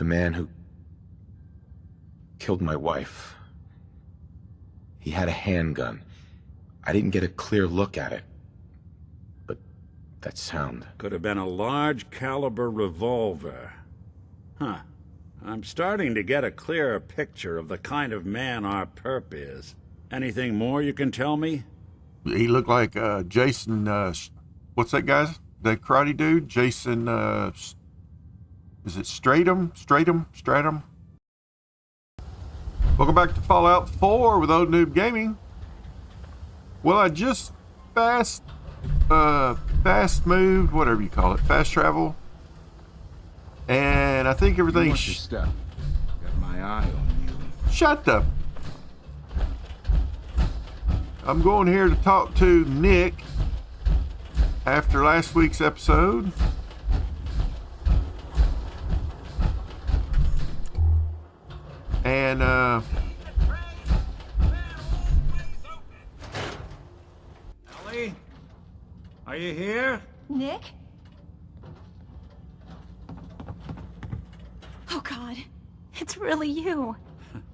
The man who killed my wife. He had a handgun. I didn't get a clear look at it. But that sound... Could have been a large caliber revolver. Huh. I'm starting to get a clearer picture of the kind of man our perp is. Anything more you can tell me? He looked like Jason, what's that guy's? The karate dude? Jason, is it Stratum? Welcome back to Fallout 4 with Old Newb Gaming. Well, I just fast moved, whatever you call it, fast travel. And I think everything's... stuff. Got my eye on you. Shut up. I'm going here to talk to Nick after last week's episode. And, Ellie? Are you here? Nick? Oh God, it's really you.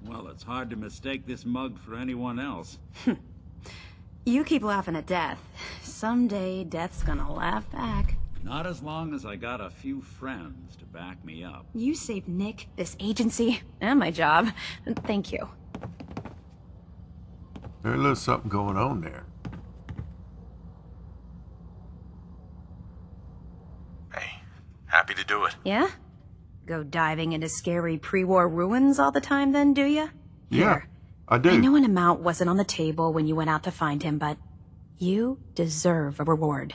Well, it's hard to mistake this mug for anyone else. You keep laughing at death. Someday, death's gonna laugh back. Not as long as I got a few friends to back me up. You saved Nick, this agency, and my job. Thank you. there's a little something going on there. Hey, happy to do it. Yeah? Go diving into scary pre-war ruins all the time then, do ya? Yeah, Here. I do. I know an amount wasn't on the table when you went out to find him, but you deserve a reward.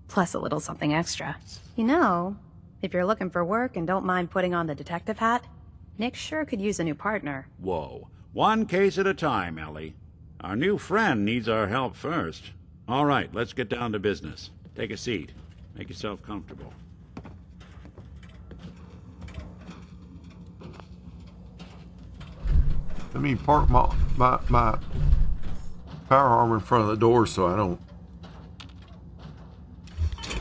Plus a little something extra. You know, if you're looking for work and don't mind putting on the detective hat, Nick sure could use a new partner. Whoa. One case at a time, Ellie. Our new friend needs our help first. All right, let's get down to business. Take a seat. Make yourself comfortable. Let me park my power armor in front of the door so I don't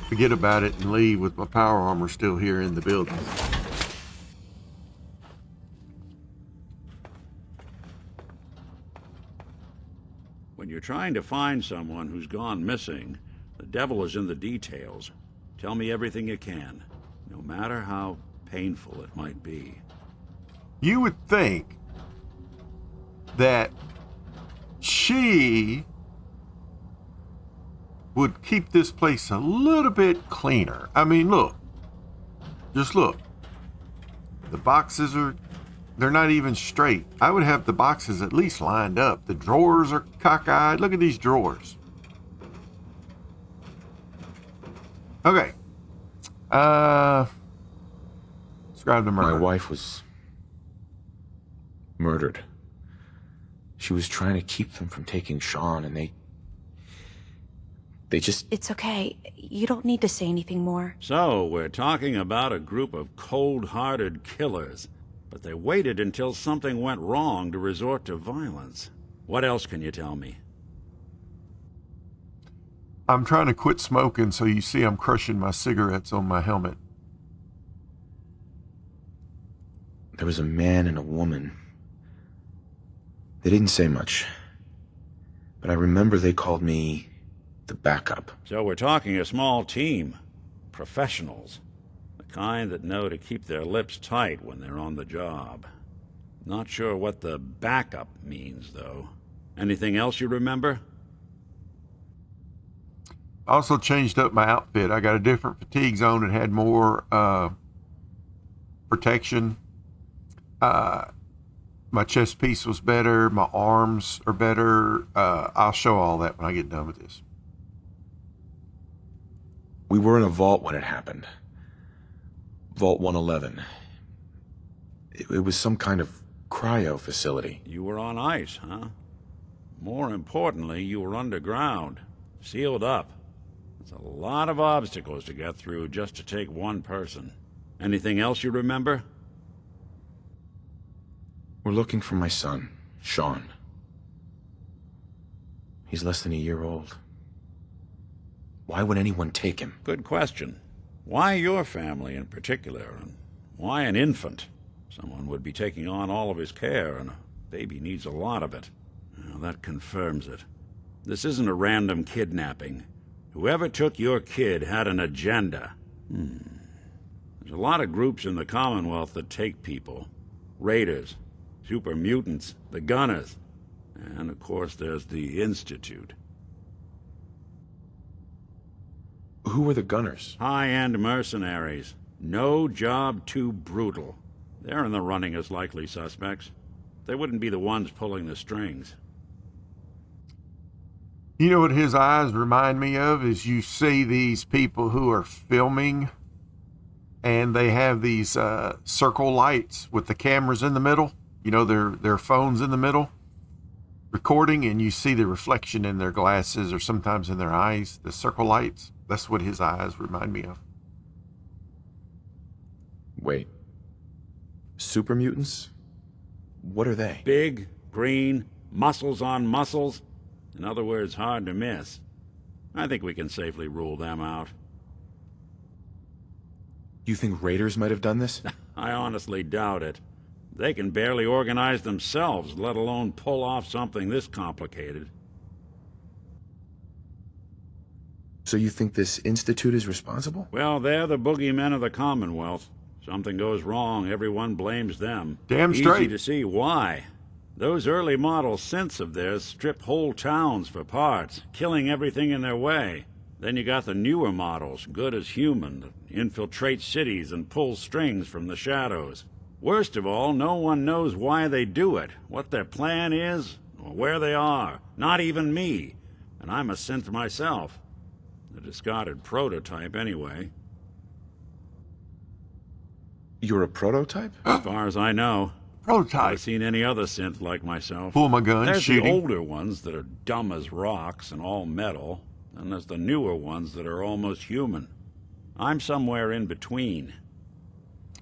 forget about it and leave with my power armor still here in the building. When you're trying to find someone who's gone missing, the devil is in the details. Tell me everything you can, no matter how painful it might be. You would think that she would keep this place a little bit cleaner. I mean, look. Just look. The boxes they're not even straight. I would have the boxes at least lined up. The drawers are cockeyed. Look at these drawers. Okay. Describe the murder. My wife was murdered. She was trying to keep them from taking Sean, and they just... It's okay. You don't need to say anything more. So, we're talking about a group of cold-hearted killers, but they waited until something went wrong to resort to violence. What else can you tell me? I'm trying to quit smoking, so you see I'm crushing my cigarettes on my helmet. There was a man and a woman. They didn't say much, but I remember they called me the backup. So we're talking a small team. Professionals. The kind that know to keep their lips tight when they're on the job. Not sure what the backup means, though. Anything else you remember? I also changed up my outfit. I got a different fatigue zone that had more protection. My chest piece was better. My arms are better. I'll show all that when I get done with this. We were in a vault when it happened. Vault 111. It was some kind of cryo facility. You were on ice, huh? More importantly, you were underground. Sealed up. It's a lot of obstacles to get through just to take one person. Anything else you remember? We're looking for my son, Sean. He's less than a year old. Why would anyone take him? Good question. Why your family in particular, and why an infant? Someone would be taking on all of his care, and a baby needs a lot of it. Well, that confirms it. This isn't a random kidnapping. Whoever took your kid had an agenda. There's a lot of groups in the Commonwealth that take people. Raiders, super mutants, the Gunners, and of course there's the Institute. Who were the Gunners? High-end mercenaries. No job too brutal. They're in the running as likely suspects. They wouldn't be the ones pulling the strings. You know what his eyes remind me of is you see these people who are filming and they have these circle lights with the cameras in the middle. You know, their phones in the middle recording, and you see the reflection in their glasses or sometimes in their eyes, the circle lights. That's what his eyes remind me of. Wait. Super mutants? What are they? Big, green, muscles on muscles. In other words, hard to miss. I think we can safely rule them out. You think raiders might have done this? I honestly doubt it. They can barely organize themselves, let alone pull off something this complicated. So you think this Institute is responsible? Well, they're the boogeymen of the Commonwealth. Something goes wrong, everyone blames them. Damn straight. Easy to see why. Those early model synths of theirs strip whole towns for parts, killing everything in their way. Then you got the newer models, good as human, that infiltrate cities and pull strings from the shadows. Worst of all, no one knows why they do it, what their plan is, or where they are. Not even me. And I'm a synth myself. A discarded prototype, anyway. You're a prototype? As far as I know. Prototype. I've seen any other synth like myself. Pull my gun, There's shooting. the older ones that are dumb as rocks and all metal, and there's the newer ones that are almost human. I'm somewhere in between.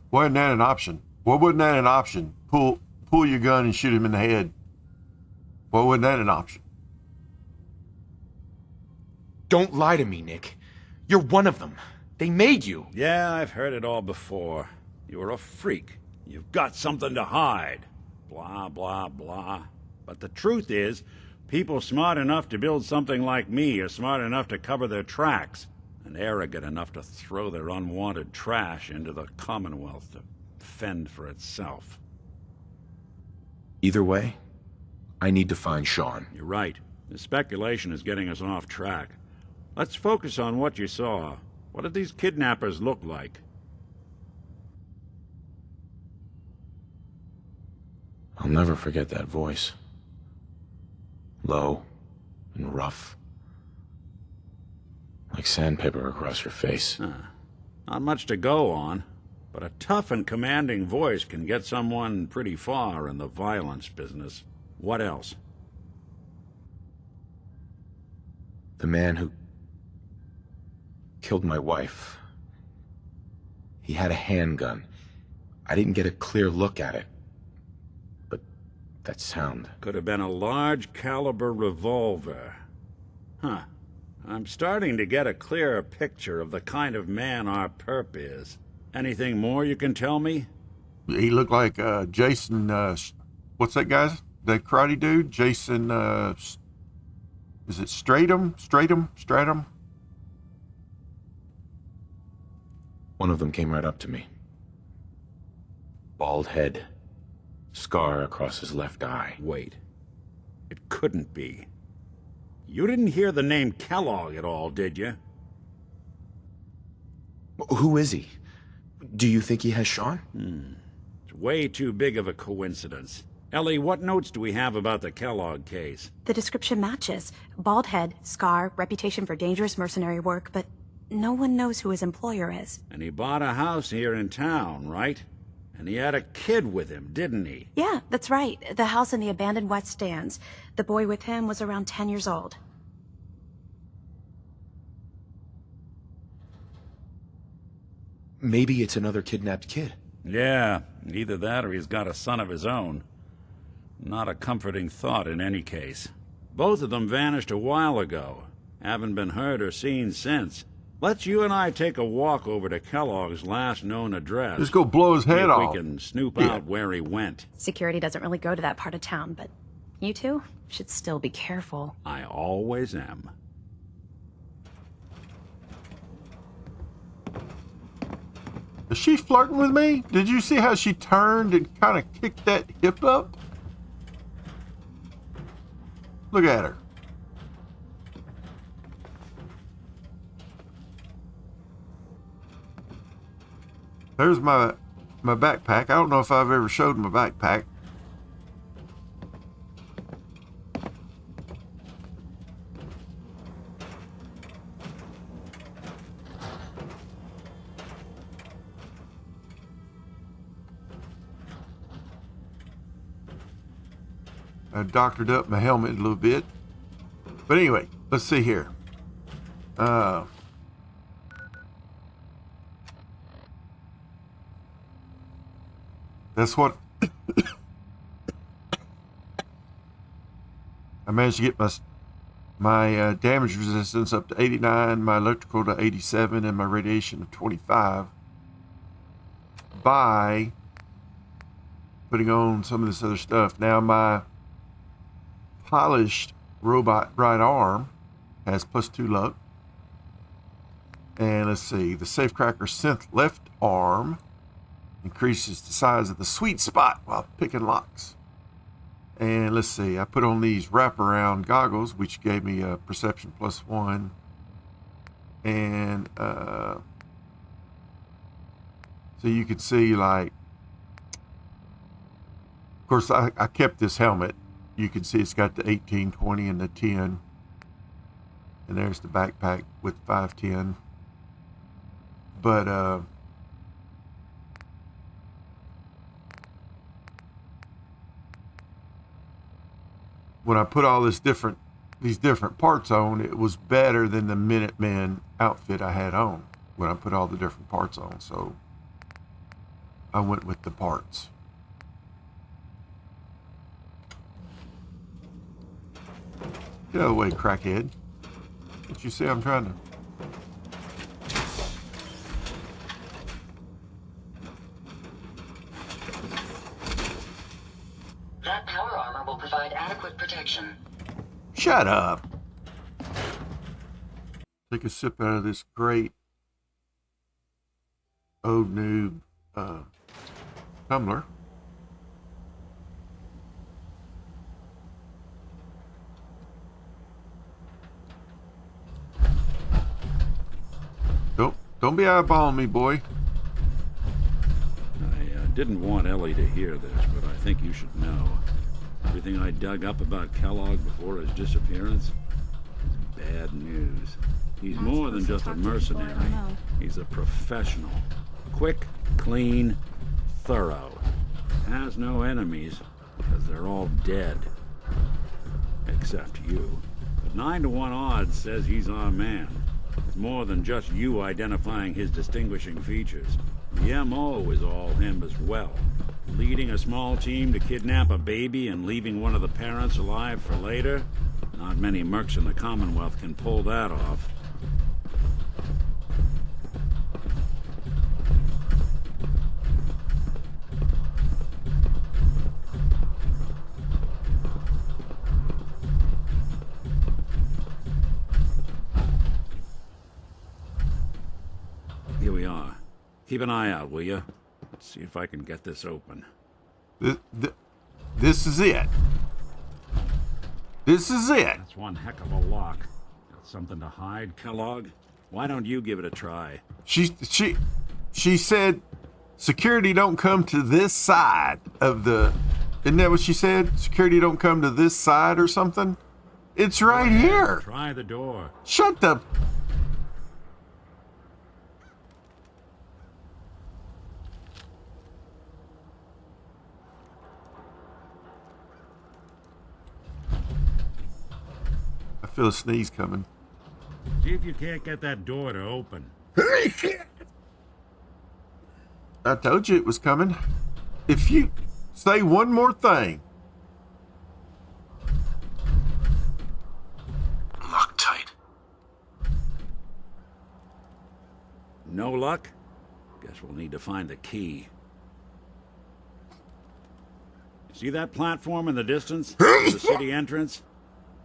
Why isn't that an option? Why wasn't that an option? Pull your gun and shoot him in the head. Why wasn't that an option? Don't lie to me, Nick. You're one of them. They made you. Yeah, I've heard it all before. You're a freak. You've got something to hide. Blah, blah, blah. But the truth is, people smart enough to build something like me are smart enough to cover their tracks, and arrogant enough to throw their unwanted trash into the Commonwealth to fend for itself. Either way, I need to find Sean. You're right. The speculation is getting us off track. Let's focus on what you saw. What did these kidnappers look like? I'll never forget that voice. Low and rough. Like sandpaper across your face. Not much to go on, but a tough and commanding voice can get someone pretty far in the violence business. What else? The man who killed my wife. He had a handgun. I didn't get a clear look at it. But that sound. Could have been a large caliber revolver. Huh. I'm starting to get a clearer picture of the kind of man our perp is. Anything more you can tell me? He looked like Jason, what's that guy's? That karate dude? Jason, is it Stratum? One of them came right up to me. Bald head. Scar across his left eye. Wait. It couldn't be. You didn't hear the name Kellogg at all, did you? Who is he? Do you think he has Sean? It's way too big of a coincidence. Ellie, what notes do we have about the Kellogg case? The description matches. Bald head, scar, reputation for dangerous mercenary work, but no one knows who his employer is. And he bought a house here in town, right? And he had a kid with him, didn't he? Yeah, that's right. The house in the abandoned West Stands. The boy with him was around 10 years old. Maybe it's another kidnapped kid. Yeah, either that or he's got a son of his own. Not a comforting thought in any case. Both of them vanished a while ago. Haven't been heard or seen since. Let's you and I take a walk over to Kellogg's last known address. Just go blow his See head if off. we can snoop Yeah. out where he went. Security doesn't really go to that part of town, but you two should still be careful. I always am. Is she flirting with me? Did you see how she turned and kind of kicked that hip up? Look at her. There's my backpack. I don't know if I've ever showed my backpack. I doctored up my helmet a little bit. But anyway, let's see here. That's what I managed to get my damage resistance up to 89, my electrical to 87, and my radiation to 25 by putting on some of this other stuff. Now my polished robot right arm has +2 luck. And let's see, the Safecracker synth left arm increases the size of the sweet spot while picking locks. And let's see, I put on these wraparound goggles, which gave me a perception +1. And so you could see, like, of course, I kept this helmet. You can see it's got the 18, 20, and the 10. And there's the backpack with 510. But when I put all these different parts on, it was better than the Minuteman outfit I had on when I put all the different parts on. So I went with the parts. Get out of the way, crackhead. Can't you see I'm trying to... That power armor will provide adequate protection. Shut up. Take a sip out of this great old Newb tumbler. Don't be eyeballing me, boy. I didn't want Ellie to hear this, but I think you should know. Everything I dug up about Kellogg before his disappearance is bad news. He's more than just a mercenary. He's a professional. Quick, clean, thorough. Has no enemies, because they're all dead. Except you. But 9 to 1 odds says he's our man. It's more than just you identifying his distinguishing features. The MO is all him as well. Leading a small team to kidnap a baby and leaving one of the parents alive for later? Not many mercs in the Commonwealth can pull that off. Here we are. Keep an eye out, will you? Let's see if I can get this open. This is it. This is it. That's one heck of a lock. Got something to hide, Kellogg? Why don't you give it a try? She said security don't come to this side of the... Isn't that what she said? Security don't come to this side or something? It's right here. Try the door. Shut the... I feel a sneeze coming. See if you can't get that door to open. I told you it was coming. If you say one more thing. Loctite. No luck? Guess we'll need to find the key. See that platform in the distance? The city entrance?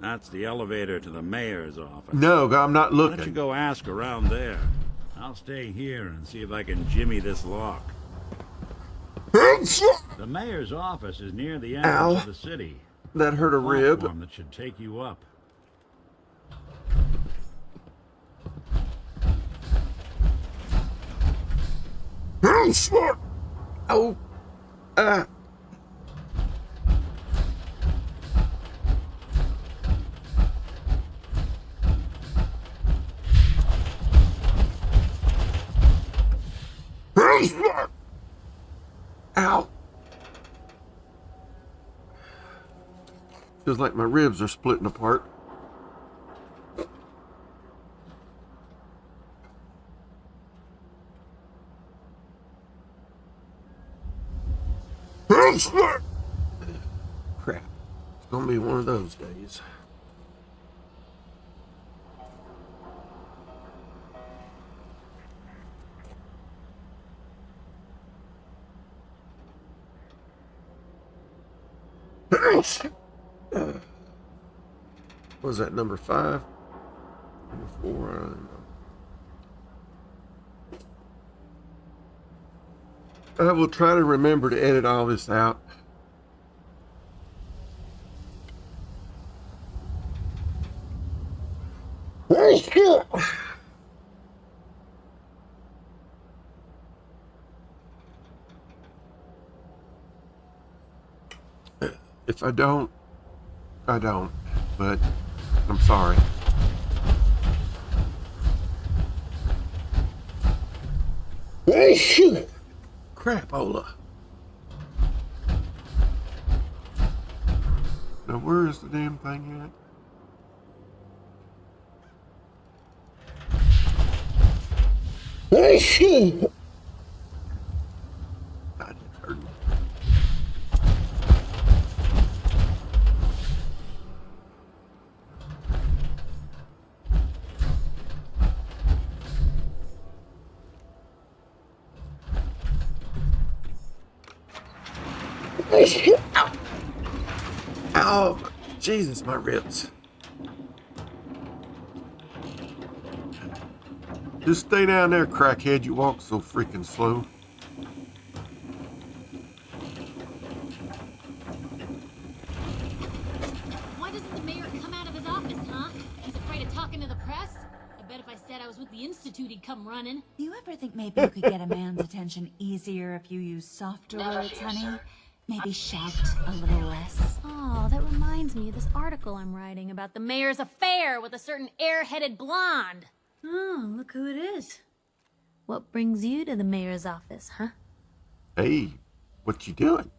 That's the elevator to the mayor's office. No, I'm not Why don't you looking. go ask around there? I'll stay here and see if I can jimmy this lock. The mayor's office is near the entrance Ow. of the city. That hurt a rib. Platform that should take you up. Oh. Ow. Feels like my ribs are splitting apart. Crap. It's gonna be one of those days. What was that, number 5? Number 4? I don't know. I will try to remember to edit all this out. If I don't, I don't. But I'm sorry. Crapola. Now where is the damn thing at? God, it hurt me. Ow. Ow. Jesus, my ribs. Just stay down there, crackhead. You walk so freaking slow. Why doesn't the mayor come out of his office, huh? He's afraid of talking to the press? I bet if I said I was with the Institute, he'd come running. Do you ever think maybe you could get a man's attention easier if you use softer words, honey? Maybe shout a little less. Oh, that reminds me of this article I'm writing about the mayor's affair with a certain air-headed blonde. Oh, look who it is. What brings you to the mayor's office, huh? Hey, what you doing?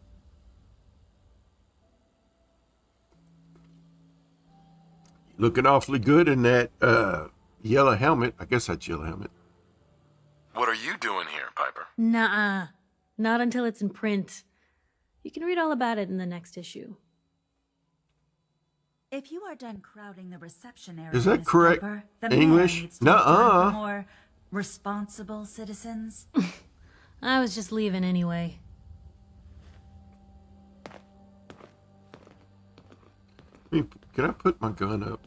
Looking awfully good in that yellow helmet. I guess that's yellow helmet. What are you doing here, Piper? Nuh-uh. Not until it's in print. You can read all about it in the next issue. If you are done crowding the reception area, Is that Miss correct Piper, the mayor English? needs to have time Nuh-uh. for more responsible citizens. I was just leaving anyway. Hey, can I put my gun up?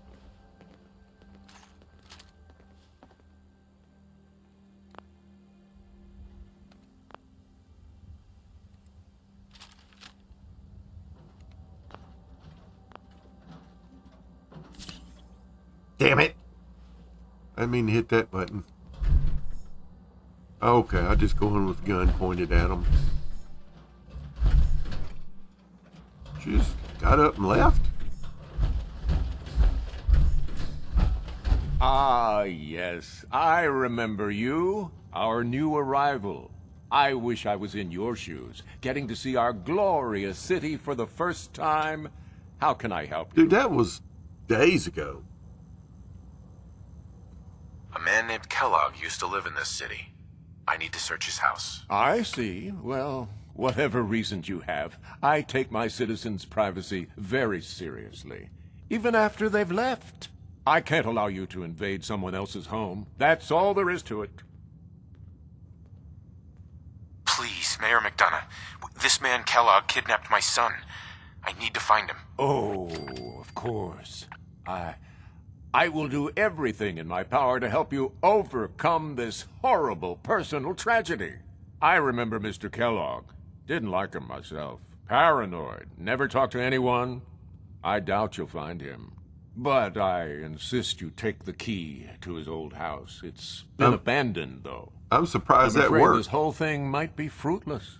Damn it! I didn't mean to hit that button. Okay, I just go in with the gun pointed at him. She just got up and left? Ah, yes. I remember you. Our new arrival. I wish I was in your shoes, getting to see our glorious city for the first time. How can I help you? Dude, that was days ago. A man named Kellogg used to live in this city. I need to search his house. I see. Well, whatever reasons you have, I take my citizens' privacy very seriously. Even after they've left. I can't allow you to invade someone else's home. That's all there is to it. Mayor McDonough. This man Kellogg kidnapped my son. I need to find him. Oh, of course. I will do everything in my power to help you overcome this horrible personal tragedy. I remember Mr. Kellogg. Didn't like him myself. Paranoid. Never talked to anyone. I doubt you'll find him. But I insist you take the key to his old house. It's been abandoned, though. I'm surprised I'm that afraid worked. this whole thing might be fruitless.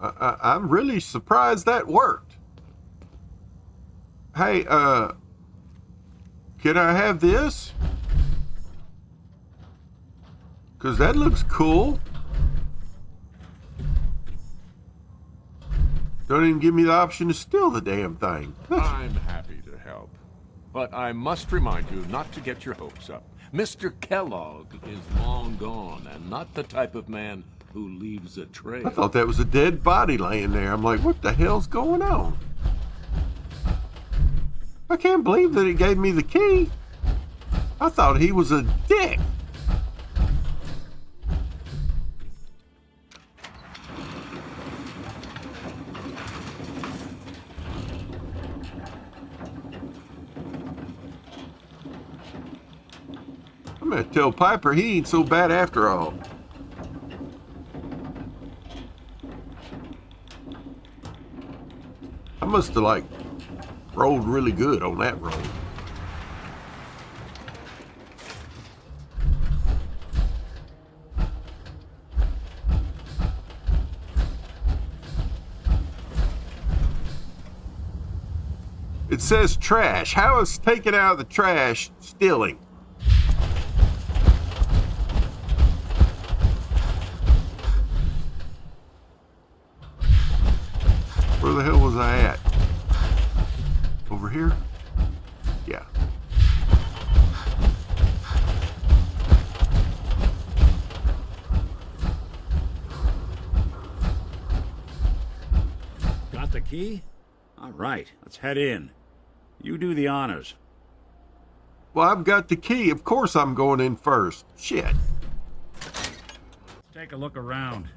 I'm really surprised that worked. Hey, can I have this? Because that looks cool. Don't even give me the option to steal the damn thing. I'm happy to help. But I must remind you not to get your hopes up. Mr. Kellogg is long gone and not the type of man who leaves a trail. I thought that was a dead body laying there. I'm like, what the hell's going on? I can't believe that he gave me the key. I thought he was a dick. I'm gonna tell Piper he ain't so bad after all. I must have like rolled really good on that roll. It says trash. How is taking out of the trash stealing? Where the hell was I at? Over here? Yeah. Got the key? All right, let's head in. You do the honors. Well, I've got the key. Of course I'm going in first. Shit. Let's take a look around.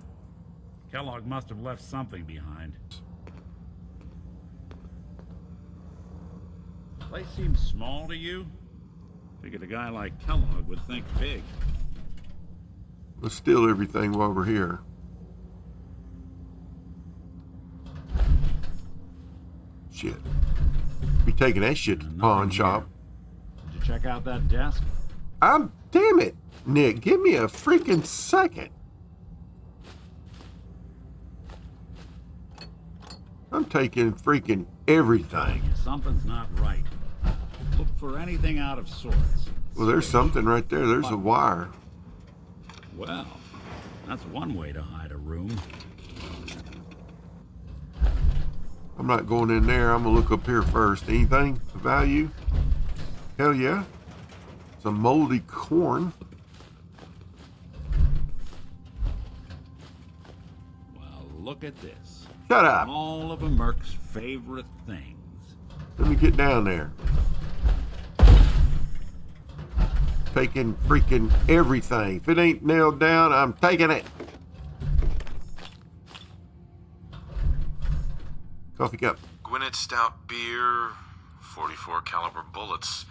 Kellogg must have left something behind. The place seems small to you? Figured a guy like Kellogg would think big. Let's steal everything while we're here. Shit. Be taking that shit to the pawn shop. Did you check out that desk? Damn it, Nick. Give me a freaking second. I'm taking freaking everything. Something's not right. Look for anything out of sorts. Well, there's something right there. There's a wire. Well, that's one way to hide a room. I'm not going in there. I'm gonna look up here first. Anything of value? Hell yeah. Some moldy corn. Well, look at this. Shut up. All of a Merc's favorite things. Let me get down there. Taking freaking everything. If it ain't nailed down, I'm taking it. Coffee cup. Gwinnett Stout beer, 44 caliber bullets,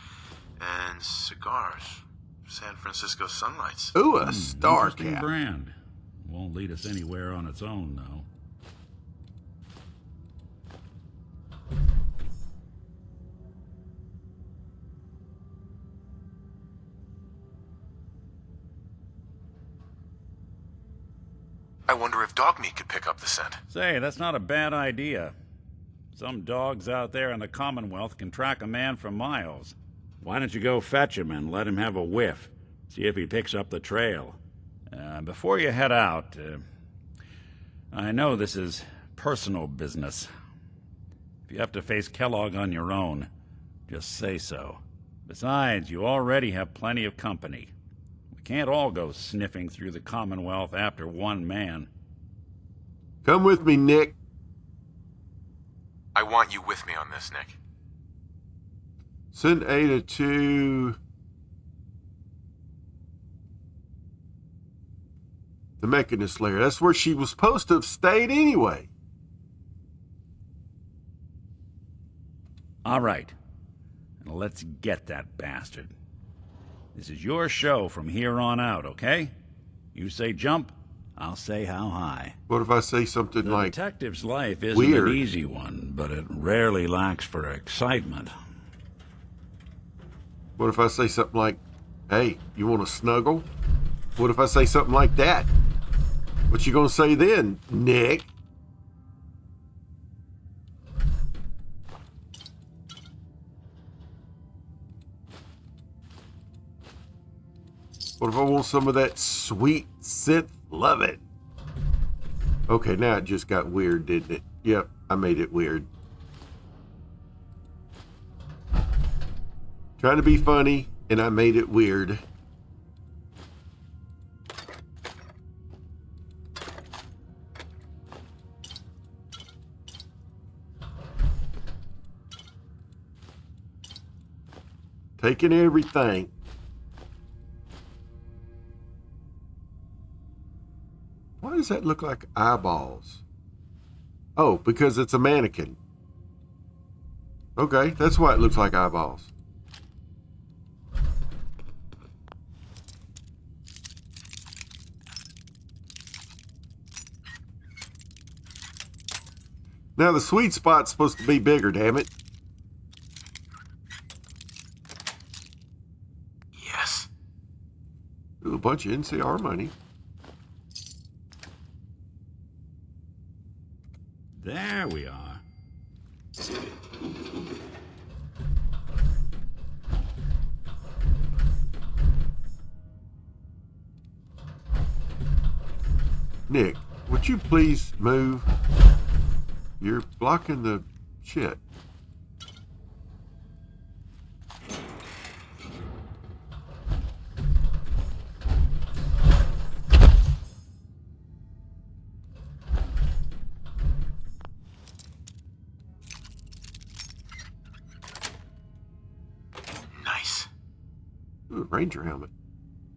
and cigars. San Francisco Sunlights. Ooh, a star Interesting cap. brand. Won't lead us anywhere on its own, though. I wonder if dog meat could pick up the scent. Say, that's not a bad idea. Some dogs out there in the Commonwealth can track a man for miles. Why don't you go fetch him and let him have a whiff? See if he picks up the trail. Before you head out, I know this is personal business. If you have to face Kellogg on your own, just say so. Besides, you already have plenty of company. We can't all go sniffing through the Commonwealth after one man. Come with me, Nick. I want you with me on this, Nick. Send Ada to The Mechanist lair. That's where she was supposed to have stayed anyway. All right. Now let's get that bastard. This is your show from here on out, okay? You say jump, I'll say how high. What if I say something The like detective's life isn't weird? an easy one, but it rarely lacks for excitement. What if I say something like, hey, you want to snuggle? What if I say something like that? What you gonna say then, Nick? What if I want some of that sweet synth lovin'? Okay, now it just got weird, didn't it? Yep, I made it weird. Trying to be funny, and I made it weird. Taking everything. Why does that look like eyeballs? Oh, because it's a mannequin. Okay, that's why it looks like eyeballs. Now the sweet spot's supposed to be bigger, damn it. Yes. Ooh, a bunch of NCR money. There we are. Nick, would you please move? You're blocking the shit. Nice. Ooh, Ranger helmet.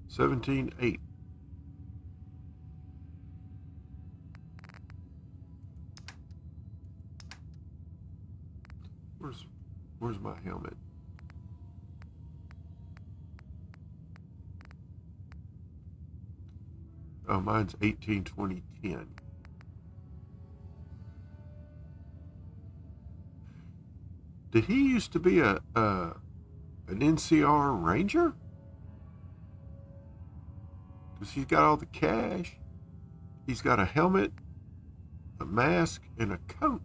17.8. Where's my helmet? Oh, mine's 18-20-10. Did he used to be an NCR Ranger? Because he's got all the cash. He's got a helmet, a mask, and a coat.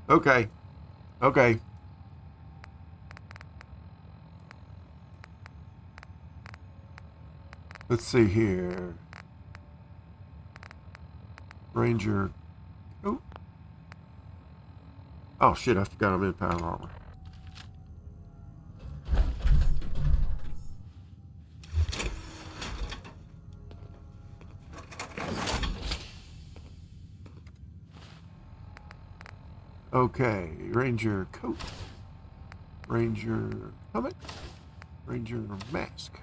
Okay. Okay. Let's see here. Ranger. Oh. Oh shit, I forgot I'm in power armor. Okay, Ranger coat, Ranger helmet, Ranger mask.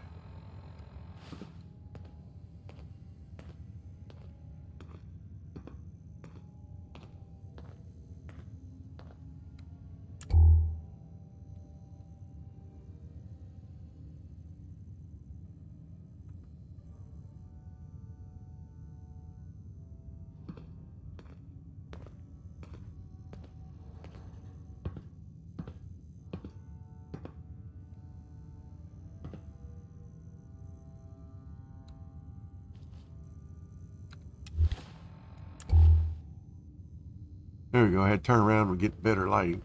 There we go. I had to turn around and get better lighting.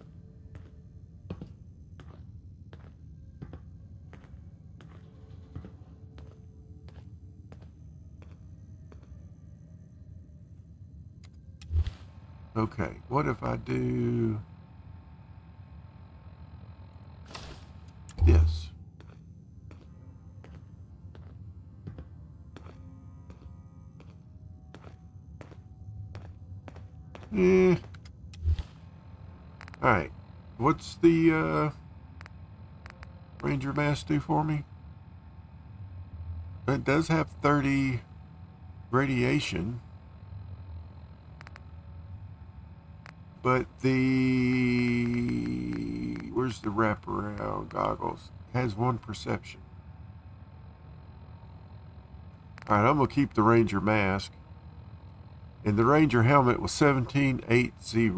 Okay, what if I do this? Eh. Alright. What's the Ranger Mask do for me? It does have 30 radiation. But where's the wraparound goggles? It has 1 perception. Alright, I'm going to keep the Ranger Mask. And the Ranger helmet was 1780,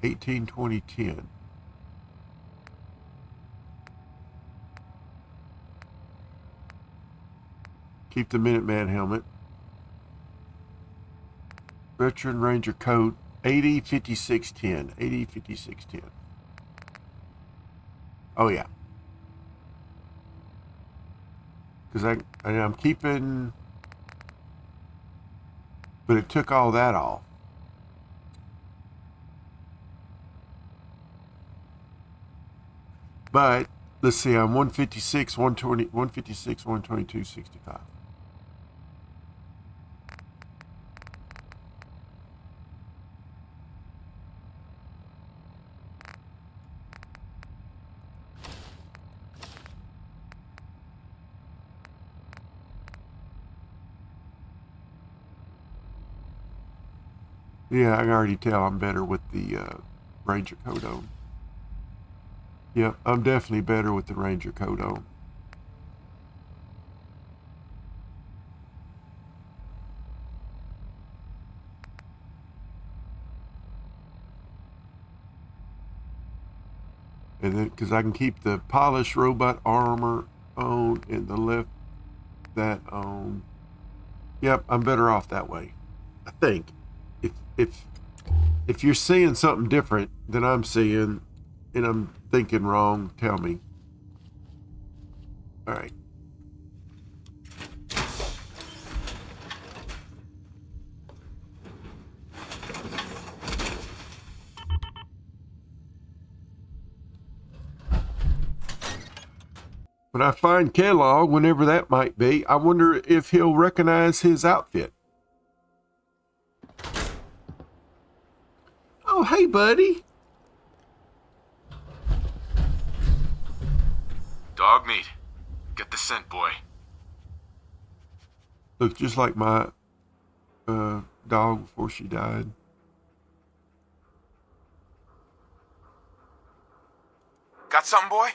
182010. Keep the Minuteman helmet. Veteran Ranger coat 805610. 805610. Oh yeah. Because I'm keeping, but it took all that off. But let's see, I'm 156, 120, 156, 122, 65. Yeah, I can already tell I'm better with the Ranger coat on. Yeah, I'm definitely better with the Ranger coat on. And then, because I can keep the polished robot armor on and the left that on. Yep, I'm better off that way. I think. If you're seeing something different than I'm seeing, and I'm thinking wrong, tell me. All right. When I find Kellogg, whenever that might be, I wonder if he'll recognize his outfit. Oh, hey, buddy. Dog meat. Get the scent, boy. Looks just like my dog before she died. Got something, boy?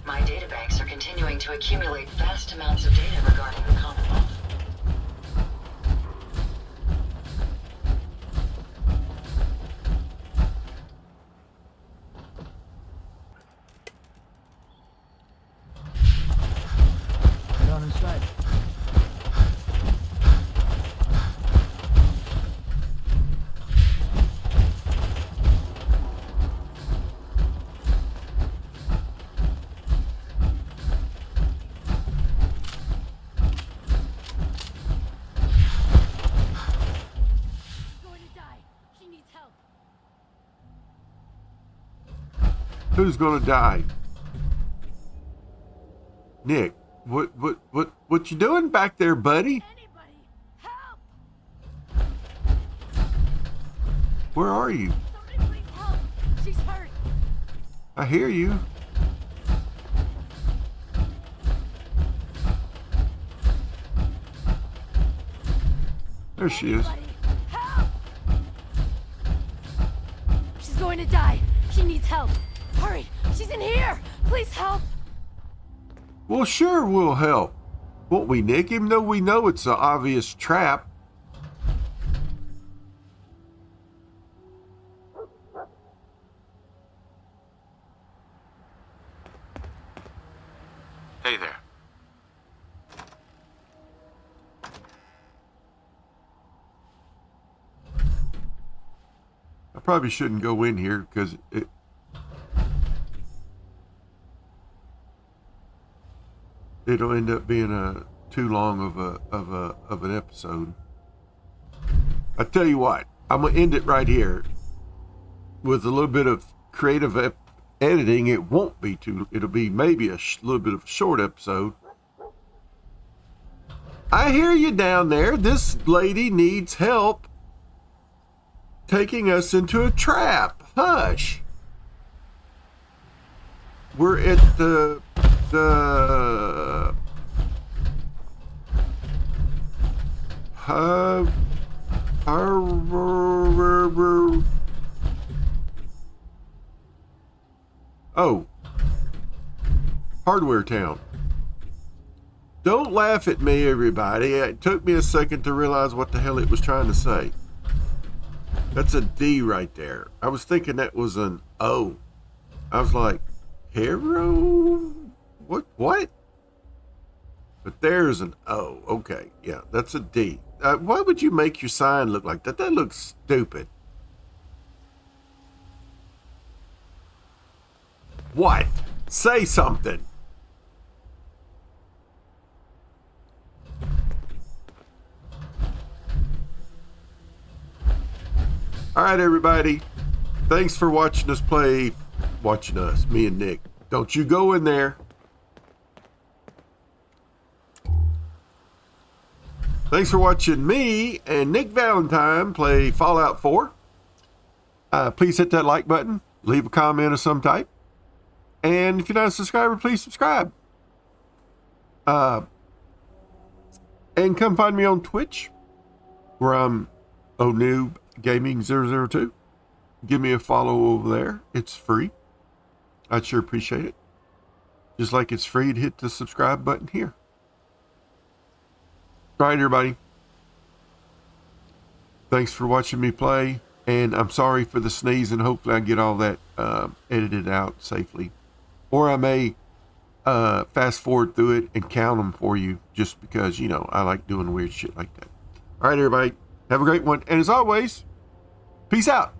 My databanks are continuing to accumulate vast amounts of data regarding the Commonwealth. Head on inside. Who's gonna die? Nick, what you doing back there, buddy? Anybody, help! Where are you? Somebody please help! She's hurt! I hear you. There she is. Anybody, help! She's going to die. She needs help. Hurry! She's in here! Please help! Well, sure, we'll help. Won't we, Nick? Even though we know it's an obvious trap. Hey there. probably shouldn't go in here because it'll end up being too long of an episode. I tell you what, I'm gonna end it right here with a little bit of creative editing. It won't be too. It'll be maybe a little bit of a short episode. I hear you down there. This lady needs help taking us into a trap. Hush. We're at the Hardware Town. Don't laugh at me, everybody. It took me a second to realize what the hell it was trying to say. That's a D right there. I was thinking that was an O. I was like, hero? What? But there's an O. Okay, yeah, that's a D. Why would you make your sign look like that? That looks stupid. What? Say something. All right, everybody. Thanks for watching us play. Watching us, me and Nick. Don't you go in there. Thanks for watching me and Nick Valentine play Fallout 4. Please hit that like button. Leave a comment of some type. And if you're not a subscriber, please subscribe. And come find me on Twitch, where I'm Newb Gaming 002. Give me a follow over there. It's free. I'd sure appreciate it. Just like it's free to hit the subscribe button here. All right, everybody. Thanks for watching me play. And I'm sorry for the sneeze, and hopefully I get all that edited out safely. Or I may fast forward through it and count them for you, just because, you know, I like doing weird shit like that. All right, everybody. Have a great one. And as always, peace out.